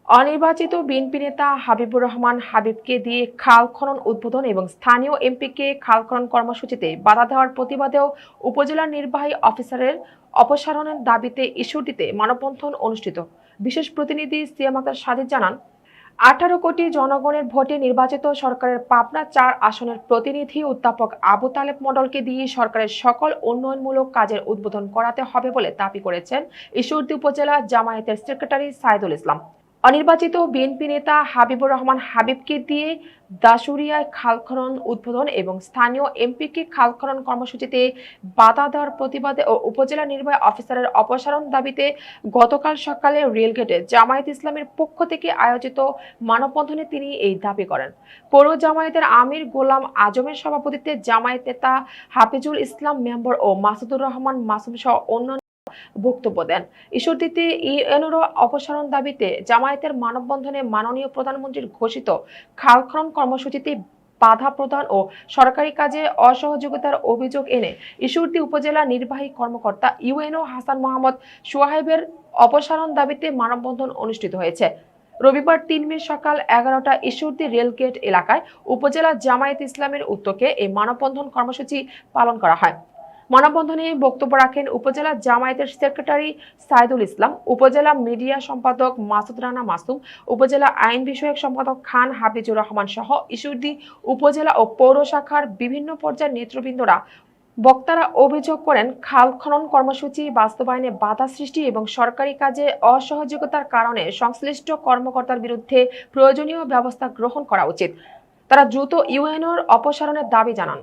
অনির্বাচিত বিএনপি নেতা হাবিবুর রহমান হাবিবকে দিয়ে খাল খনন উদ্বোধন এবং স্থানীয় এমপিকে খাল খনন কর্মসূচিতে বাধা দেওয়ার প্রতিবাদেও উপজেলা নির্বাহী অফিসারের অপসারণের দাবিতে ইস্যুটিতে মানববন্ধন অনুষ্ঠিত। বিশেষ প্রতিনিধি সিয়াম আক্তার সাদিক জানান, 18 কোটি জনগণের ভোটে নির্বাচিত সরকারের পাবনা 4 আসনের প্রতিনিধি অধ্যাপক আবু তালেব মণ্ডলকে দিয়ে সরকারের সকল উন্নয়নমূলক কাজের উদ্বোধন করাতে হবে বলে দাবি করেছেন ঈশ্বরদী উপজেলা জামায়াতের সেক্রেটারি সাইদুল ইসলাম। অনির্বাচিত বিএনপি নেতা হাবিবুর রহমান হাবিবকে দিয়ে দাসুরিয়ায় খাল খনন উদ্বোধন এবং স্থানীয় এমপিকে খাল খনন কর্মসূচিতে বাধা দেওয়ার প্রতিবাদে ও উপজেলা নির্বাহী অফিসারের অপসারণ দাবিতে গতকাল সকালে রেলগেটে জামায়াত ইসলামের পক্ষ থেকে আয়োজিত মানববন্ধনে তিনি এই দাবি করেন। পৌর জামায়াতের আমির গোলাম আজমের সভাপতিত্বে জামায়াত নেতা হাফিজুল ইসলাম মেম্বার ও মাসুদুর রহমান মাসুম সহ অন্যান্য বক্তব্য দেন। ঈশ্বরদীতে ইউএনওর অপসারণ দাবিতে জামায়াতের মানববন্ধনে মাননীয় প্রধানমন্ত্রীর ঘোষিত খাল খনন কর্মসূচিতে বাধা প্রদান ও সরকারি কাজে অসহযোগিতার অভিযোগ এনে ঈশ্বরদী উপজেলা নির্বাহী কর্মকর্তা ইউএনও হাসান মোহাম্মদ সোহাইবের অপসারণ দাবিতে মানববন্ধন অনুষ্ঠিত হয়েছে। রবিবার 3 মে সকাল 11টা ঈশ্বরদী রেলগেট এলাকায় উপজেলা জামায়াত ইসলামের উদ্যোগে এই মানববন্ধন কর্মসূচি পালন করা হয়। মানববন্ধনে বক্তব্য রাখেন উপজেলা জামায়াতের সেক্রেটারি সাইদুল ইসলাম, উপজেলা মিডিয়া সম্পাদক মাসুদ রানা মাসুম, উপজেলা আইন বিষয়ক সম্পাদক খান হাফিজুর রহমান সহ ঈশ্বরদী উপজেলা ও পৌর শাখার বিভিন্ন পর্যায়ের নেতৃবৃন্দরা। বক্তারা অভিযোগ করেন, খাল খনন কর্মসূচি বাস্তবায়নে বাধা সৃষ্টি এবং সরকারি কাজে অসহযোগিতার কারণে সংশ্লিষ্ট কর্মকর্তার বিরুদ্ধে প্রয়োজনীয় ব্যবস্থা গ্রহণ করা উচিত। তারা দ্রুত ইউএনওর অপসারণের দাবি জানান।